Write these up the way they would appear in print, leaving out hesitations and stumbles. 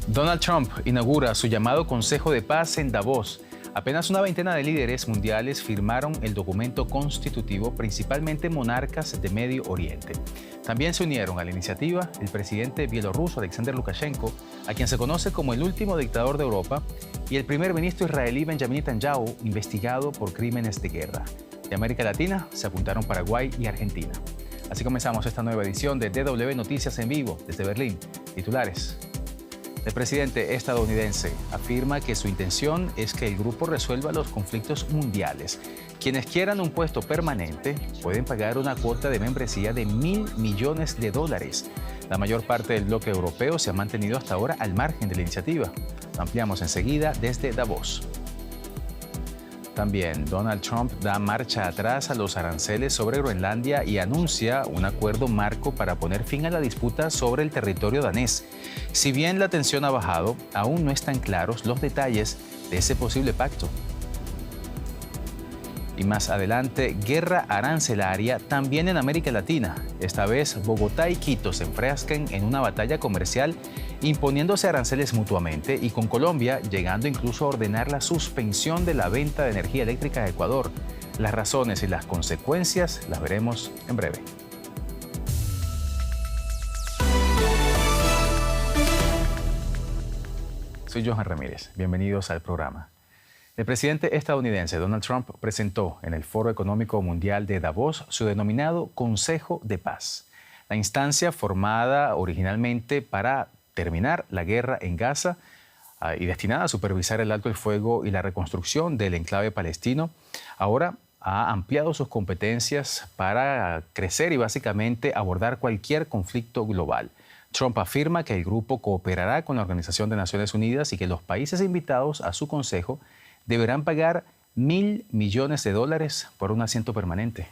Donald Trump inaugura su llamado Consejo de Paz en Davos. Apenas una veintena de líderes mundiales firmaron el documento constitutivo, principalmente monarcas de Medio Oriente. También se unieron a la iniciativa el presidente bielorruso Alexander Lukashenko, a quien se conoce como el último dictador de Europa, y el primer ministro israelí Benjamin Netanyahu, investigado por crímenes de guerra. De América Latina se apuntaron Paraguay y Argentina. Así comenzamos esta nueva edición de DW Noticias en vivo desde Berlín. Titulares. El presidente estadounidense afirma que su intención es que el grupo resuelva los conflictos mundiales. Quienes quieran un puesto permanente pueden pagar una cuota de membresía de $1.000 millones. La mayor parte del bloque europeo se ha mantenido hasta ahora al margen de la iniciativa. Lo ampliamos enseguida desde Davos. También Donald Trump da marcha atrás a los aranceles sobre Groenlandia y anuncia un acuerdo marco para poner fin a la disputa sobre el territorio danés. Si bien la tensión ha bajado, aún no están claros los detalles de ese posible pacto. Y más adelante, guerra arancelaria también en América Latina. Esta vez, Bogotá y Quito se enfrascan en una batalla comercial imponiéndose aranceles mutuamente y con Colombia llegando incluso a ordenar la suspensión de la venta de energía eléctrica a Ecuador. Las razones y las consecuencias las veremos en breve. Soy Johan Ramírez. Bienvenidos al programa. El presidente estadounidense Donald Trump presentó en el Foro Económico Mundial de Davos su denominado Consejo de Paz. La instancia, formada originalmente para terminar la guerra en Gaza y destinada a supervisar el alto el fuego y la reconstrucción del enclave palestino, ahora ha ampliado sus competencias para crecer y básicamente abordar cualquier conflicto global. Trump afirma que el grupo cooperará con la Organización de Naciones Unidas y que los países invitados a su consejo deberán pagar $1.000 millones por un asiento permanente.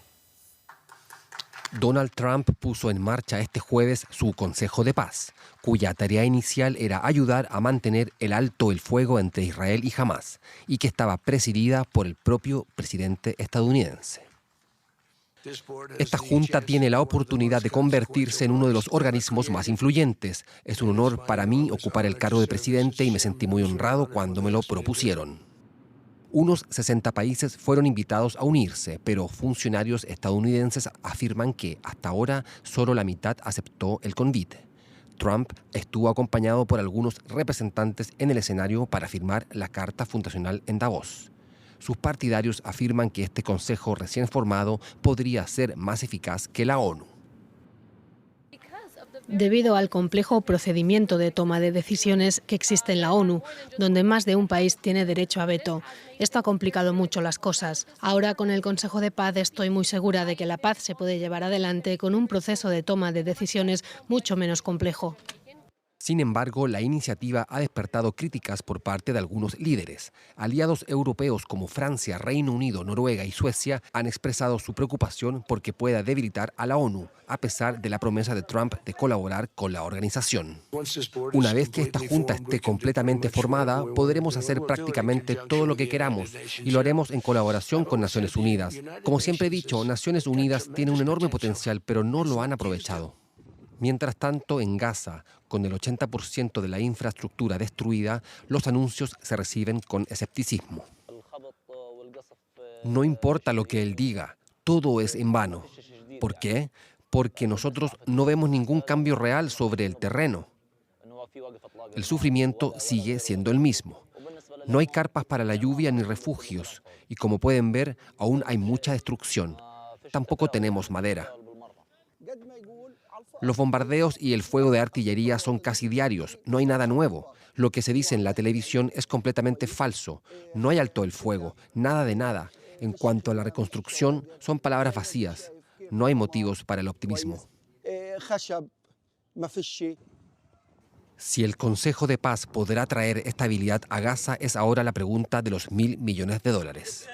Donald Trump puso en marcha este jueves su Consejo de Paz, cuya tarea inicial era ayudar a mantener el alto el fuego entre Israel y Hamás, y que estaba presidida por el propio presidente estadounidense. Esta junta tiene la oportunidad de convertirse en uno de los organismos más influyentes. Es un honor para mí ocupar el cargo de presidente y me sentí muy honrado cuando me lo propusieron. Unos 60 países fueron invitados a unirse, pero funcionarios estadounidenses afirman que hasta ahora solo la mitad aceptó el convite. Trump estuvo acompañado por algunos representantes en el escenario para firmar la Carta Fundacional en Davos. Sus partidarios afirman que este consejo recién formado podría ser más eficaz que la ONU. Debido al complejo procedimiento de toma de decisiones que existe en la ONU, donde más de un país tiene derecho a veto. Esto ha complicado mucho las cosas. Ahora, con el Consejo de Paz, estoy muy segura de que la paz se puede llevar adelante con un proceso de toma de decisiones mucho menos complejo. Sin embargo, la iniciativa ha despertado críticas por parte de algunos líderes. Aliados europeos como Francia, Reino Unido, Noruega y Suecia han expresado su preocupación porque pueda debilitar a la ONU, a pesar de la promesa de Trump de colaborar con la organización. Una vez que esta junta esté completamente formada, podremos hacer prácticamente todo lo que queramos y lo haremos en colaboración con Naciones Unidas. Como siempre he dicho, Naciones Unidas tiene un enorme potencial, pero no lo han aprovechado. Mientras tanto, en Gaza, con el 80% de la infraestructura destruida, los anuncios se reciben con escepticismo. No importa lo que él diga, todo es en vano. ¿Por qué? Porque nosotros no vemos ningún cambio real sobre el terreno. El sufrimiento sigue siendo el mismo. No hay carpas para la lluvia ni refugios, y como pueden ver, aún hay mucha destrucción. Tampoco tenemos madera. Los bombardeos y el fuego de artillería son casi diarios, no hay nada nuevo. Lo que se dice en la televisión es completamente falso. No hay alto el fuego, nada de nada. En cuanto a la reconstrucción, son palabras vacías. No hay motivos para el optimismo. Si el Consejo de Paz podrá traer estabilidad a Gaza es ahora la pregunta de los $1.000 millones.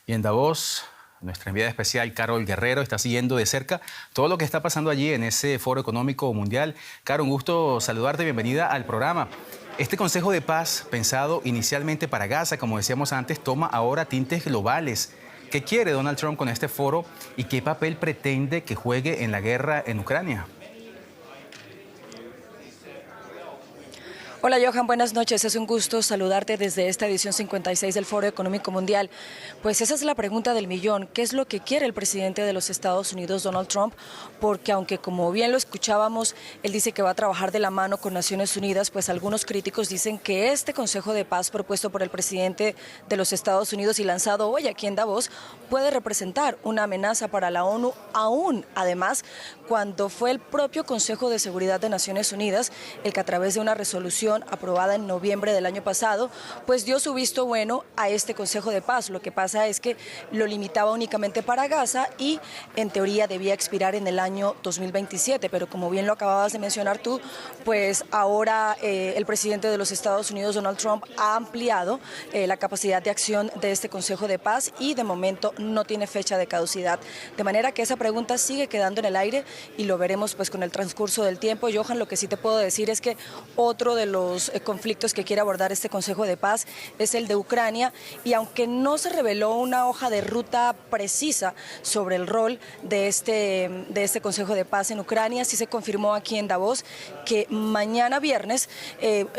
Y en Davos, nuestra enviada especial, Carol Guerrero, está siguiendo de cerca todo lo que está pasando allí en ese Foro Económico Mundial. Carol, un gusto saludarte, bienvenida al programa. Este Consejo de Paz, pensado inicialmente para Gaza, como decíamos antes, toma ahora tintes globales. ¿Qué quiere Donald Trump con este foro y qué papel pretende que juegue en la guerra en Ucrania? Hola Johan, buenas noches. Es un gusto saludarte desde esta edición 56 del Foro Económico Mundial. Pues esa es la pregunta del millón. ¿Qué es lo que quiere el presidente de los Estados Unidos, Donald Trump? Porque aunque, como bien lo escuchábamos, él dice que va a trabajar de la mano con Naciones Unidas, pues algunos críticos dicen que este Consejo de Paz propuesto por el presidente de los Estados Unidos y lanzado hoy aquí en Davos puede representar una amenaza para la ONU, aún además cuando fue el propio Consejo de Seguridad de Naciones Unidas el que a través de una resolución aprobada en noviembre del año pasado, pues dio su visto bueno a este Consejo de Paz. Lo que pasa es que lo limitaba únicamente para Gaza y en teoría debía expirar en el año 2027, pero como bien lo acababas de mencionar tú, pues ahora el presidente de los Estados Unidos, Donald Trump, ha ampliado la capacidad de acción de este Consejo de Paz y de momento no tiene fecha de caducidad. De manera que esa pregunta sigue quedando en el aire y lo veremos pues con el transcurso del tiempo. Johan, lo que sí te puedo decir es que otro de los conflictos que quiere abordar este Consejo de Paz es el de Ucrania, y aunque no se reveló una hoja de ruta precisa sobre el rol de este Consejo de Paz en Ucrania, sí se confirmó aquí en Davos que mañana viernes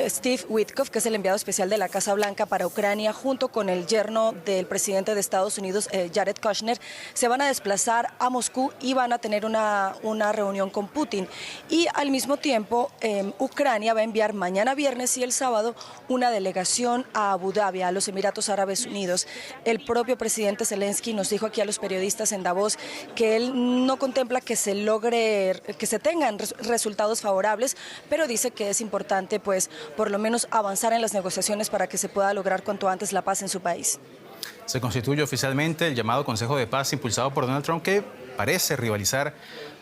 Steve Witkoff, que es el enviado especial de la Casa Blanca para Ucrania, junto con el yerno del presidente de Estados Unidos, Jared Kushner, se van a desplazar a Moscú y van a tener una reunión con Putin. Y al mismo tiempo, Ucrania va a enviar mañana viernes y el sábado una delegación a Abu Dhabi, a los Emiratos Árabes Unidos. El propio presidente Zelensky nos dijo aquí a los periodistas en Davos que él no contempla que se tengan resultados favorables, pero dice que es importante pues por lo menos avanzar en las negociaciones para que se pueda lograr cuanto antes la paz en su país. Se constituye oficialmente el llamado Consejo de Paz impulsado por Donald Trump, que parece rivalizar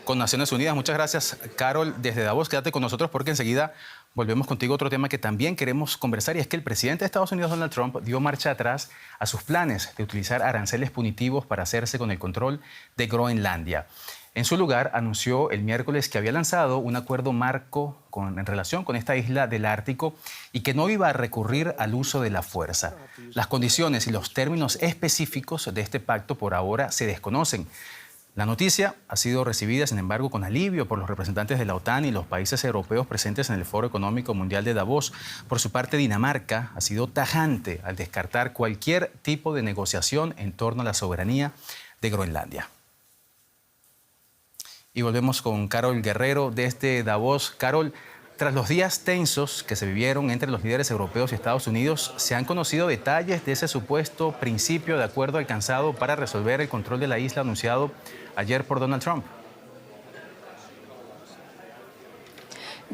con Naciones Unidas. Muchas gracias, Carol, desde Davos. Quédate con nosotros porque enseguida volvemos contigo a otro tema que también queremos conversar, y es que el presidente de Estados Unidos, Donald Trump, dio marcha atrás a sus planes de utilizar aranceles punitivos para hacerse con el control de Groenlandia. En su lugar, anunció el miércoles que había lanzado un acuerdo marco en relación con esta isla del Ártico y que no iba a recurrir al uso de la fuerza. Las condiciones y los términos específicos de este pacto por ahora se desconocen. La noticia ha sido recibida, sin embargo, con alivio por los representantes de la OTAN y los países europeos presentes en el Foro Económico Mundial de Davos. Por su parte, Dinamarca ha sido tajante al descartar cualquier tipo de negociación en torno a la soberanía de Groenlandia. Y volvemos con Carol Guerrero desde Davos. Carol, tras los días tensos que se vivieron entre los líderes europeos y Estados Unidos, ¿se han conocido detalles de ese supuesto principio de acuerdo alcanzado para resolver el control de la isla anunciado ayer por Donald Trump?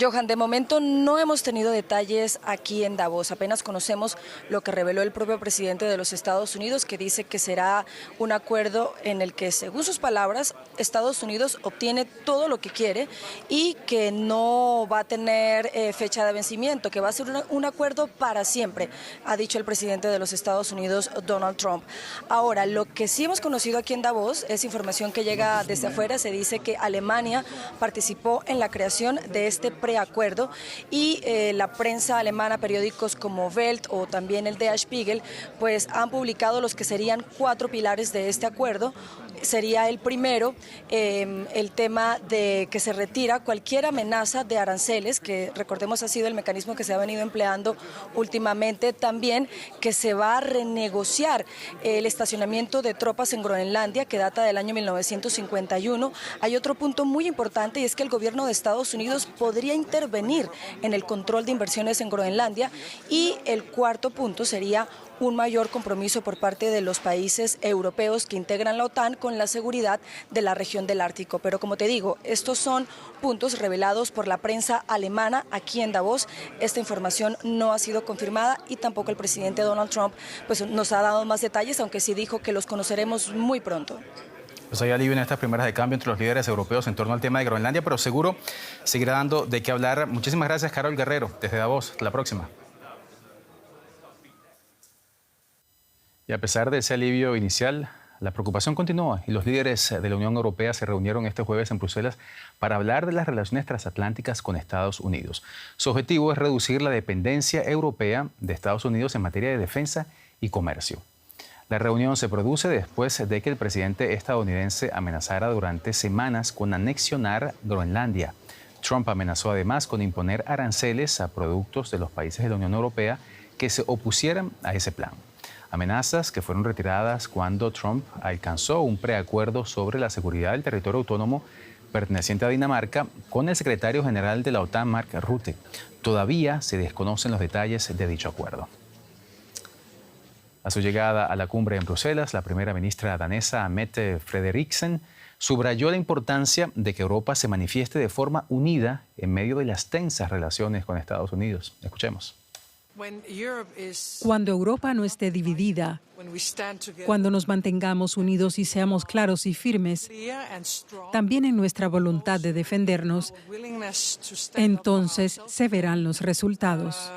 Johan, de momento no hemos tenido detalles aquí en Davos. Apenas conocemos lo que reveló el propio presidente de los Estados Unidos, que dice que será un acuerdo en el que, según sus palabras, Estados Unidos obtiene todo lo que quiere y que no va a tener fecha de vencimiento, que va a ser un acuerdo para siempre, ha dicho el presidente de los Estados Unidos, Donald Trump. Ahora, lo que sí hemos conocido aquí en Davos es información que llega desde afuera. Se dice que Alemania participó en la creación de este preacuerdo y la prensa alemana, periódicos como Welt o también el Der Spiegel, pues han publicado los que serían 4 pilares de este acuerdo. Sería el primero, el tema de que se retira cualquier amenaza de aranceles, que recordemos ha sido el mecanismo que se ha venido empleando últimamente. También que se va a renegociar el estacionamiento de tropas en Groenlandia, que data del año 1951. Hay otro punto muy importante, y es que el gobierno de Estados Unidos podría intervenir en el control de inversiones en Groenlandia. Y el cuarto punto sería un mayor compromiso por parte de los países europeos que integran la OTAN con la seguridad de la región del Ártico. Pero como te digo, estos son puntos revelados por la prensa alemana aquí en Davos. Esta información no ha sido confirmada y tampoco el presidente Donald Trump pues, nos ha dado más detalles, aunque sí dijo que los conoceremos muy pronto. Pues hay alivio en estas primeras de cambio entre los líderes europeos en torno al tema de Groenlandia, pero seguro seguirá dando de qué hablar. Muchísimas gracias, Carol Guerrero, desde Davos. Hasta la próxima. Y a pesar de ese alivio inicial, la preocupación continúa y los líderes de la Unión Europea se reunieron este jueves en Bruselas para hablar de las relaciones transatlánticas con Estados Unidos. Su objetivo es reducir la dependencia europea de Estados Unidos en materia de defensa y comercio. La reunión se produce después de que el presidente estadounidense amenazara durante semanas con anexionar Groenlandia. Trump amenazó además con imponer aranceles a productos de los países de la Unión Europea que se opusieran a ese plan. Amenazas que fueron retiradas cuando Trump alcanzó un preacuerdo sobre la seguridad del territorio autónomo perteneciente a Dinamarca con el secretario general de la OTAN, Mark Rutte. Todavía se desconocen los detalles de dicho acuerdo. A su llegada a la cumbre en Bruselas, la primera ministra danesa, Mette Frederiksen, subrayó la importancia de que Europa se manifieste de forma unida en medio de las tensas relaciones con Estados Unidos. Escuchemos. Cuando Europa no esté dividida, cuando nos mantengamos unidos y seamos claros y firmes, también en nuestra voluntad de defendernos, entonces se verán los resultados.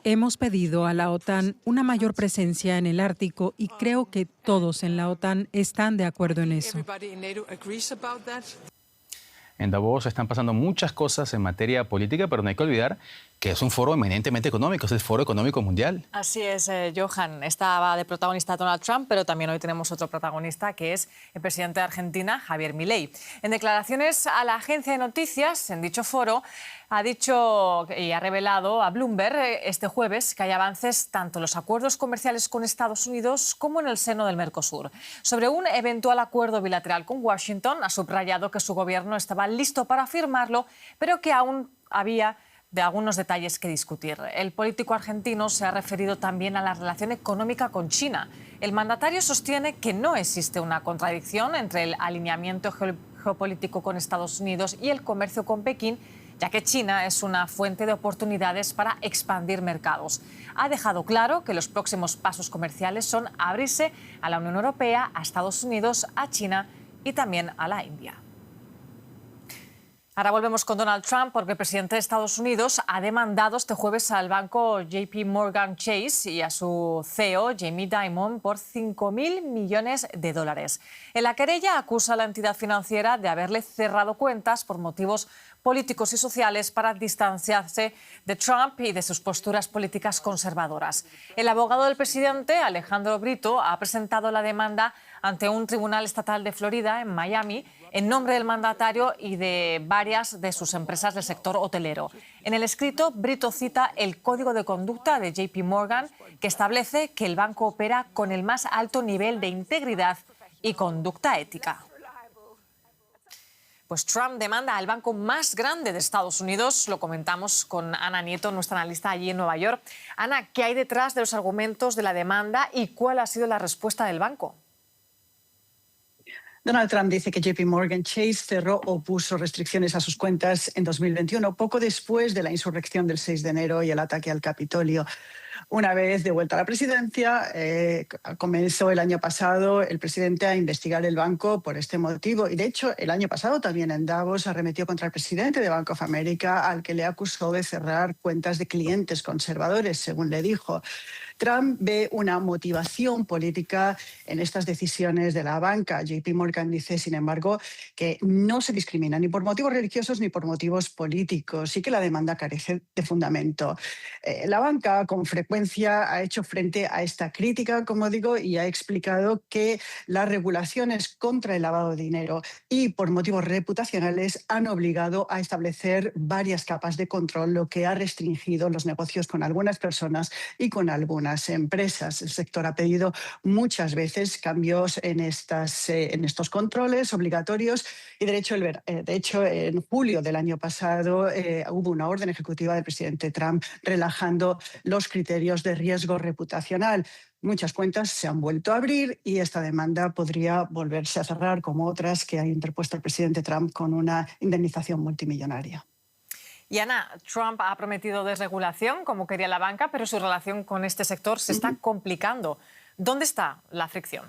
Hemos pedido a la OTAN una mayor presencia en el Ártico y creo que todos en la OTAN están de acuerdo en eso. En Davos están pasando muchas cosas en materia política, pero no hay que olvidar que es un foro eminentemente económico, es el Foro Económico Mundial. Así es, Johan. Estaba de protagonista Donald Trump, pero también hoy tenemos otro protagonista, que es el presidente de Argentina, Javier Milei. En declaraciones a la agencia de noticias, en dicho foro, ha dicho y ha revelado a Bloomberg este jueves que hay avances tanto en los acuerdos comerciales con Estados Unidos como en el seno del Mercosur. Sobre un eventual acuerdo bilateral con Washington, ha subrayado que su gobierno estaba listo para firmarlo, pero que aún había de algunos detalles que discutir. El político argentino se ha referido también a la relación económica con China. El mandatario sostiene que no existe una contradicción entre el alineamiento geopolítico con Estados Unidos y el comercio con Pekín, ya que China es una fuente de oportunidades para expandir mercados. Ha dejado claro que los próximos pasos comerciales son abrirse a la Unión Europea, a Estados Unidos, a China y también a la India. Ahora volvemos con Donald Trump porque el presidente de Estados Unidos ha demandado este jueves al banco JP Morgan Chase y a su CEO, Jamie Dimon, por $5.000 millones. En la querella acusa a la entidad financiera de haberle cerrado cuentas por motivos políticos y sociales para distanciarse de Trump y de sus posturas políticas conservadoras. El abogado del presidente, Alejandro Brito, ha presentado la demanda ante un tribunal estatal de Florida, en Miami, en nombre del mandatario y de varias de sus empresas del sector hotelero. En el escrito, Brito cita el código de conducta de JP Morgan, que establece que el banco opera con el más alto nivel de integridad y conducta ética. Pues Trump demanda al banco más grande de Estados Unidos. Lo comentamos con Ana Nieto, nuestra analista allí en Nueva York. Ana, ¿qué hay detrás de los argumentos de la demanda y cuál ha sido la respuesta del banco? Donald Trump dice que JP Morgan Chase cerró o puso restricciones a sus cuentas en 2021, poco después de la insurrección del 6 de enero y el ataque al Capitolio. Una vez de vuelta a la presidencia, comenzó el año pasado el presidente a investigar el banco por este motivo. Y de hecho, el año pasado también en Davos arremetió contra el presidente de Bank of America, al que le acusó de cerrar cuentas de clientes conservadores, según le dijo. Trump ve una motivación política en estas decisiones de la banca. JP Morgan dice, sin embargo, que no se discrimina ni por motivos religiosos ni por motivos políticos y que la demanda carece de fundamento. La banca con frecuencia ha hecho frente a esta crítica, como digo, y ha explicado que las regulaciones contra el lavado de dinero y por motivos reputacionales han obligado a establecer varias capas de control, lo que ha restringido los negocios con algunas personas y con algunas empresas. El sector ha pedido muchas veces cambios en estos controles obligatorios y de hecho en julio del año pasado hubo una orden ejecutiva del presidente Trump relajando los criterios de riesgo reputacional. Muchas cuentas se han vuelto a abrir y esta demanda podría volverse a cerrar, como otras que ha interpuesto el presidente Trump con una indemnización multimillonaria. Y Ana, Trump ha prometido desregulación, como quería la banca, pero su relación con este sector se está complicando. ¿Dónde está la fricción?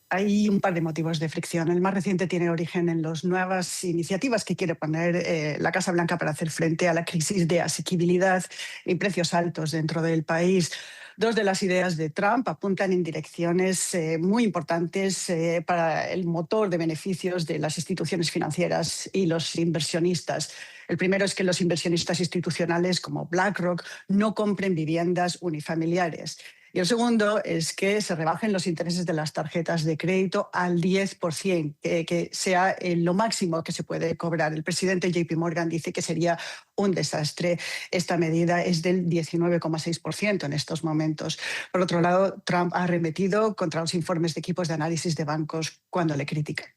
Hay un par de motivos de fricción. El más reciente tiene origen en las nuevas iniciativas que quiere poner la Casa Blanca para hacer frente a la crisis de asequibilidad y precios altos dentro del país. Dos de las ideas de Trump apuntan en direcciones muy importantes para el motor de beneficios de las instituciones financieras y los inversionistas. El primero es que los inversionistas institucionales como BlackRock no compren viviendas unifamiliares. Y el segundo es que se rebajen los intereses de las tarjetas de crédito al 10%, que sea lo máximo que se puede cobrar. El presidente JP Morgan dice que sería un desastre. Esta medida es del 19,6% en estos momentos. Por otro lado, Trump ha arremetido contra los informes de equipos de análisis de bancos cuando le critican.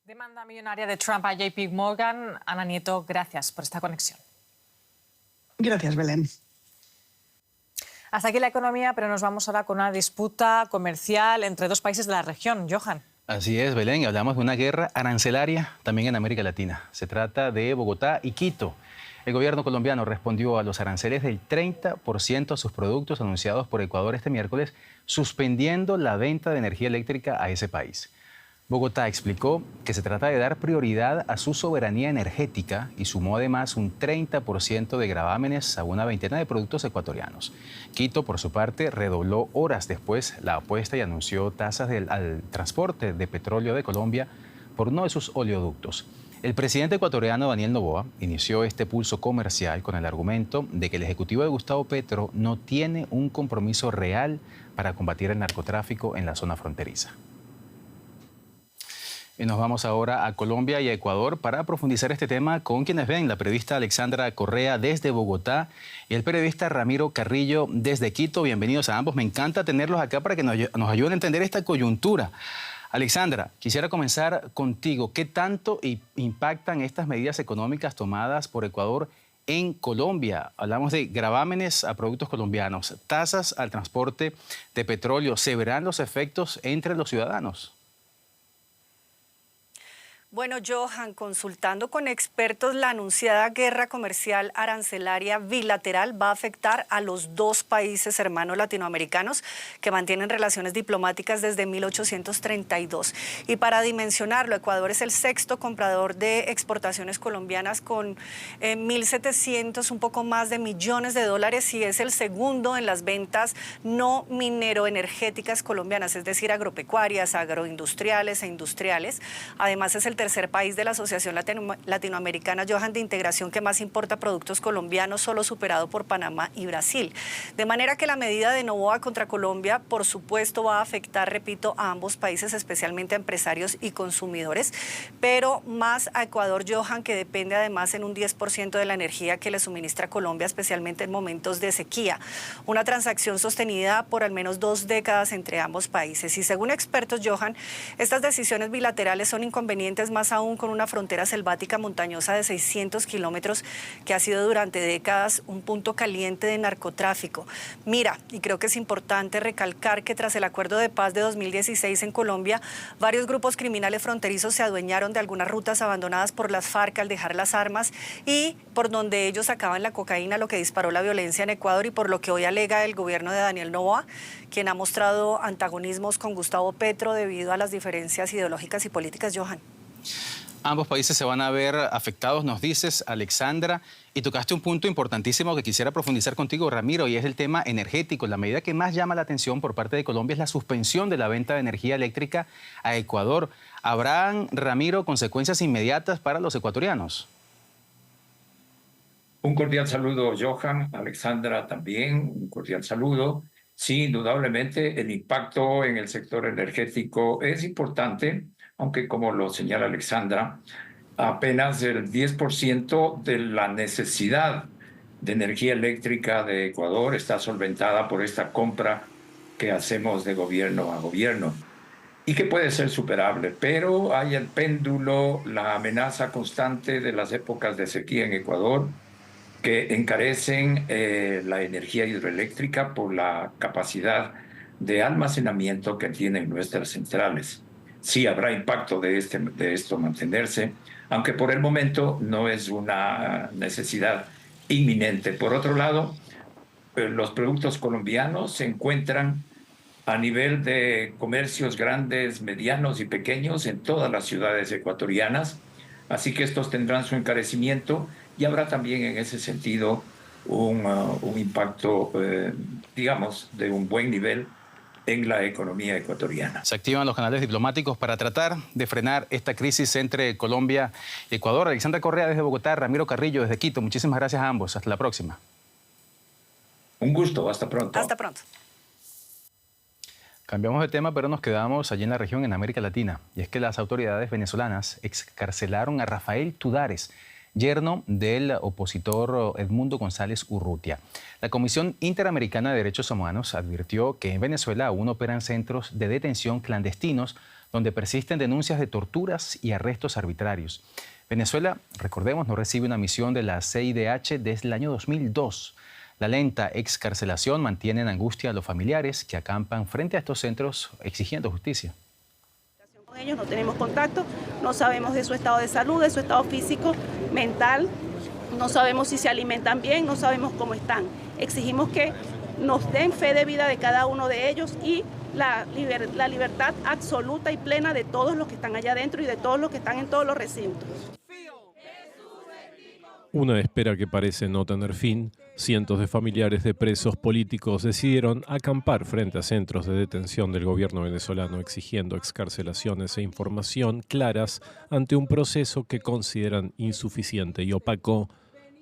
Demanda millonaria de Trump a JP Morgan. Ana Nieto, gracias por esta conexión. Gracias, Belén. Hasta aquí la economía, pero nos vamos ahora con una disputa comercial entre dos países de la región. Johan. Así es, Belén, hablamos de una guerra arancelaria también en América Latina. Se trata de Bogotá y Quito. El gobierno colombiano respondió a los aranceles del 30% a sus productos anunciados por Ecuador este miércoles, suspendiendo la venta de energía eléctrica a ese país. Bogotá explicó que se trata de dar prioridad a su soberanía energética y sumó además un 30% de gravámenes a una veintena de productos ecuatorianos. Quito, por su parte, redobló horas después la apuesta y anunció tasas al transporte de petróleo de Colombia por uno de sus oleoductos. El presidente ecuatoriano Daniel Noboa inició este pulso comercial con el argumento de que el ejecutivo de Gustavo Petro no tiene un compromiso real para combatir el narcotráfico en la zona fronteriza. Y nos vamos ahora a Colombia y a Ecuador para profundizar este tema con quienes ven, la periodista Alexandra Correa desde Bogotá y el periodista Ramiro Carrillo desde Quito. Bienvenidos a ambos. Me encanta tenerlos acá para que nos ayuden a entender esta coyuntura. Alexandra, quisiera comenzar contigo. ¿Qué tanto impactan estas medidas económicas tomadas por Ecuador en Colombia? Hablamos de gravámenes a productos colombianos, tasas al transporte de petróleo. ¿Se verán los efectos entre los ciudadanos? Bueno, Johan, consultando con expertos, la anunciada guerra comercial arancelaria bilateral va a afectar a los dos países hermanos latinoamericanos que mantienen relaciones diplomáticas desde 1832. Y para dimensionarlo, Ecuador es el sexto comprador de exportaciones colombianas con 1.700, un poco más de millones de dólares, y es el segundo en las ventas no minero-energéticas colombianas, es decir, agropecuarias, agroindustriales e industriales. Además, es el tercer país de la Asociación Latinoamericana, Johan, de integración que más importa productos colombianos, solo superado por Panamá y Brasil. De manera que la medida de Noboa contra Colombia, por supuesto, va a afectar, repito, a ambos países, especialmente a empresarios y consumidores, pero más a Ecuador, Johan, que depende además en un 10% de la energía que le suministra Colombia, especialmente en momentos de sequía. Una transacción sostenida por al menos 2 décadas entre ambos países. Y según expertos, Johan, estas decisiones bilaterales son inconvenientes, más aún con una frontera selvática montañosa de 600 kilómetros que ha sido durante décadas un punto caliente de narcotráfico. Mira, y creo que es importante recalcar que tras el acuerdo de paz de 2016 en Colombia, varios grupos criminales fronterizos se adueñaron de algunas rutas abandonadas por las FARC al dejar las armas y por donde ellos sacaban la cocaína, lo que disparó la violencia en Ecuador y por lo que hoy alega el gobierno de Daniel Noboa, quien ha mostrado antagonismos con Gustavo Petro debido a las diferencias ideológicas y políticas, Johan. Ambos países se van a ver afectados, nos dices, Alexandra, y tocaste un punto importantísimo que quisiera profundizar contigo, Ramiro, y es el tema energético. La medida que más llama la atención por parte de Colombia es la suspensión de la venta de energía eléctrica a Ecuador. ¿Habrán, Ramiro, consecuencias inmediatas para los ecuatorianos? Un cordial saludo, Johan, Alexandra también, un cordial saludo. Sí, indudablemente el impacto en el sector energético es importante, aunque como lo señala Alexandra, apenas el 10% de la necesidad de energía eléctrica de Ecuador está solventada por esta compra que hacemos de gobierno a gobierno y que puede ser superable, pero hay el péndulo, la amenaza constante de las épocas de sequía en Ecuador que encarecen la energía hidroeléctrica por la capacidad de almacenamiento que tienen nuestras centrales. Sí habrá impacto de esto mantenerse, aunque por el momento no es una necesidad inminente. Por otro lado, los productos colombianos se encuentran a nivel de comercios grandes, medianos y pequeños en todas las ciudades ecuatorianas, así que estos tendrán su encarecimiento y habrá también en ese sentido un impacto, digamos, de un buen nivel en la economía ecuatoriana. Se activan los canales diplomáticos para tratar de frenar esta crisis entre Colombia y Ecuador. Alexandra Correa desde Bogotá, Ramiro Carrillo desde Quito. Muchísimas gracias a ambos. Hasta la próxima. Un gusto. Hasta pronto. Hasta pronto. Cambiamos de tema, pero nos quedamos allí en la región, en América Latina. Y es que las autoridades venezolanas excarcelaron a Rafael Tudares, yerno del opositor Edmundo González Urrutia. La Comisión Interamericana de Derechos Humanos advirtió que en Venezuela aún operan centros de detención clandestinos donde persisten denuncias de torturas y arrestos arbitrarios. Venezuela, recordemos, no recibe una misión de la CIDH desde el año 2002. La lenta excarcelación mantiene en angustia a los familiares que acampan frente a estos centros exigiendo justicia. Con ellos no tenemos contacto, no sabemos de su estado de salud, de su estado físico, mental, no sabemos si se alimentan bien, no sabemos cómo están. Exigimos que nos den fe de vida de cada uno de ellos y la libertad absoluta y plena de todos los que están allá adentro y de todos los que están en todos los recintos. Una espera que parece no tener fin. Cientos de familiares de presos políticos decidieron acampar frente a centros de detención del gobierno venezolano exigiendo excarcelaciones e información claras ante un proceso que consideran insuficiente y opaco.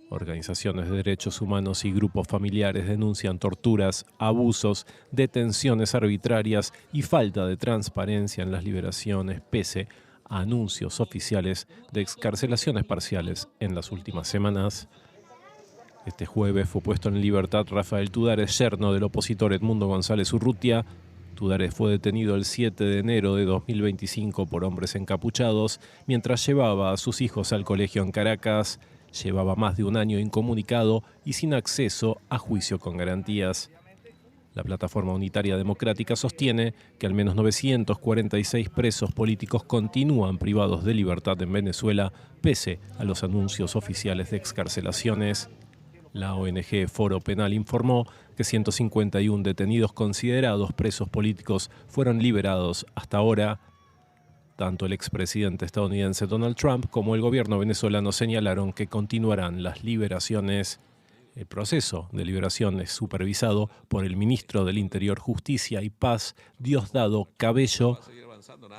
Organizaciones de derechos humanos y grupos familiares denuncian torturas, abusos, detenciones arbitrarias y falta de transparencia en las liberaciones, pese a anuncios oficiales de excarcelaciones parciales en las últimas semanas. Este jueves fue puesto en libertad Rafael Tudares, yerno del opositor Edmundo González Urrutia. Tudares fue detenido el 7 de enero de 2025 por hombres encapuchados mientras llevaba a sus hijos al colegio en Caracas. Llevaba más de un año incomunicado y sin acceso a juicio con garantías. La Plataforma Unitaria Democrática sostiene que al menos 946 presos políticos continúan privados de libertad en Venezuela, pese a los anuncios oficiales de excarcelaciones. La ONG Foro Penal informó que 151 detenidos considerados presos políticos fueron liberados hasta ahora. Tanto el expresidente estadounidense Donald Trump como el gobierno venezolano señalaron que continuarán las liberaciones. El proceso de liberación es supervisado por el ministro del Interior, Justicia y Paz, Diosdado Cabello,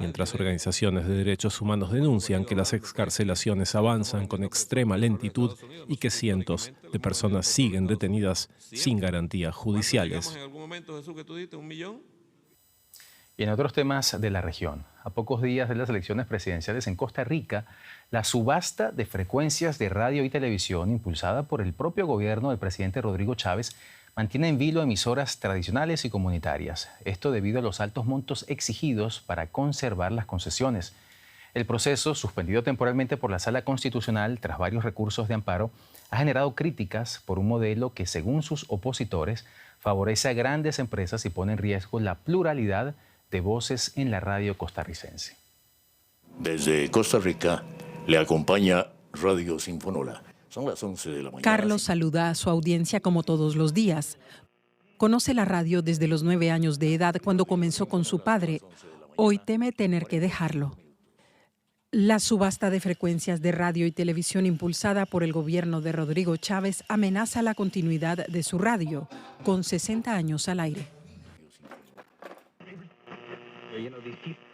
mientras organizaciones de derechos humanos denuncian que las excarcelaciones avanzan con extrema lentitud y que cientos de personas siguen detenidas sin garantías judiciales. Y en otros temas de la región, a pocos días de las elecciones presidenciales en Costa Rica, la subasta de frecuencias de radio y televisión impulsada por el propio gobierno del presidente Rodrigo Chávez mantiene en vilo emisoras tradicionales y comunitarias. Esto debido a los altos montos exigidos para conservar las concesiones. El proceso, suspendido temporalmente por la Sala Constitucional tras varios recursos de amparo, ha generado críticas por un modelo que, según sus opositores, favorece a grandes empresas y pone en riesgo la pluralidad de voces en la radio costarricense. Desde Costa Rica le acompaña Radio Sinfonola. Son las 11 de la mañana. Carlos saluda a su audiencia como todos los días. Conoce la radio desde los 9 años de edad cuando comenzó con su padre. Hoy teme tener que dejarlo. La subasta de frecuencias de radio y televisión impulsada por el gobierno de Rodrigo Chávez amenaza la continuidad de su radio, con 60 años al aire.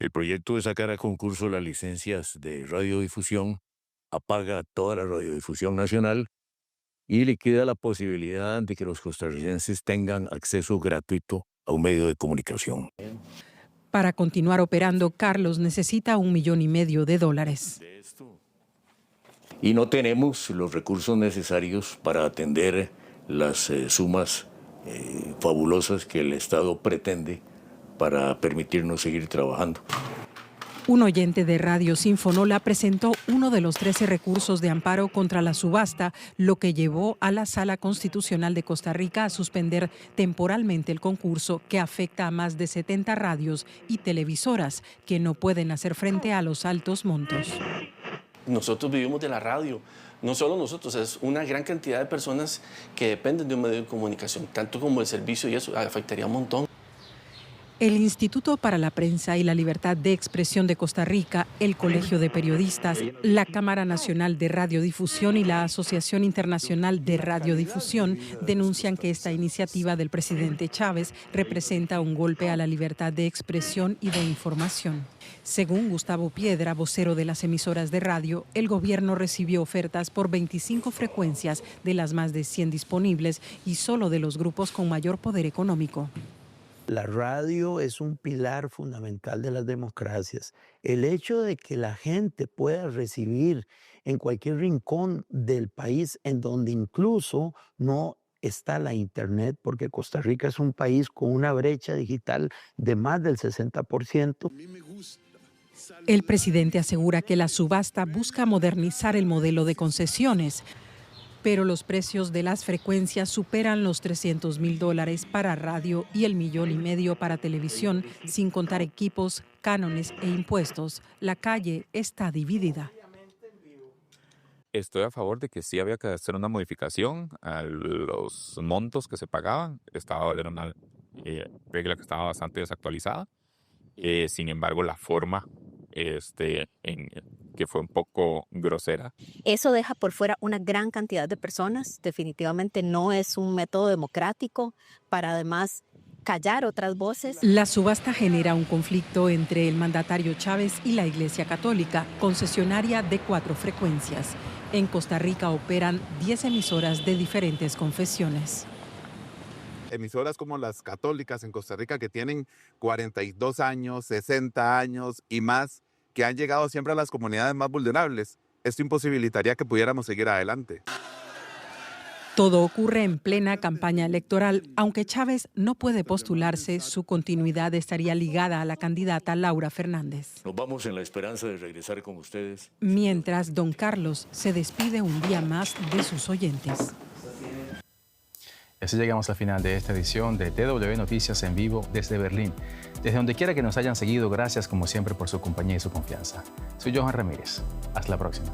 El proyecto de sacar a concurso las licencias de radiodifusión apaga toda la radiodifusión nacional y le queda la posibilidad de que los costarricenses tengan acceso gratuito a un medio de comunicación. Para continuar operando, Carlos necesita $1,500,000. Y no tenemos los recursos necesarios para atender las sumas fabulosas que el Estado pretende para permitirnos seguir trabajando. Un oyente de Radio Sinfonola presentó uno de los 13 recursos de amparo contra la subasta, lo que llevó a la Sala Constitucional de Costa Rica a suspender temporalmente el concurso, que afecta a más de 70 radios y televisoras que no pueden hacer frente a los altos montos. Nosotros vivimos de la radio, no solo nosotros, es una gran cantidad de personas que dependen de un medio de comunicación, tanto como el servicio, y eso afectaría un montón. El Instituto para la Prensa y la Libertad de Expresión de Costa Rica, el Colegio de Periodistas, la Cámara Nacional de Radiodifusión y la Asociación Internacional de Radiodifusión denuncian que esta iniciativa del presidente Chávez representa un golpe a la libertad de expresión y de información. Según Gustavo Piedra, vocero de las emisoras de radio, el gobierno recibió ofertas por 25 frecuencias de las más de 100 disponibles y solo de los grupos con mayor poder económico. La radio es un pilar fundamental de las democracias. El hecho de que la gente pueda recibir en cualquier rincón del país, en donde incluso no está la Internet, porque Costa Rica es un país con una brecha digital de más del 60%. El presidente asegura que la subasta busca modernizar el modelo de concesiones, pero los precios de las frecuencias superan los $300,000 para radio y el $1,500,000 para televisión, sin contar equipos, cánones e impuestos. La calle está dividida. Estoy a favor de que sí había que hacer una modificación a los montos que se pagaban. Era una regla que estaba bastante desactualizada. Sin embargo, la forma que fue un poco grosera. Eso deja por fuera una gran cantidad de personas. Definitivamente no es un método democrático para además callar otras voces. La subasta genera un conflicto entre el mandatario Chávez y la Iglesia Católica, concesionaria de 4 frecuencias. En Costa Rica operan 10 emisoras de diferentes confesiones. Emisoras como las católicas en Costa Rica que tienen 42 años, 60 años y más, que han llegado siempre a las comunidades más vulnerables. Esto imposibilitaría que pudiéramos seguir adelante. Todo ocurre en plena campaña electoral. Aunque Chávez no puede postularse, su continuidad estaría ligada a la candidata Laura Fernández. Nos vamos en la esperanza de regresar con ustedes. Mientras don Carlos se despide un día más de sus oyentes. Así llegamos al final de esta edición de TW Noticias en vivo desde Berlín. Desde donde quiera que nos hayan seguido, gracias como siempre por su compañía y su confianza. Soy Johan Ramírez. Hasta la próxima.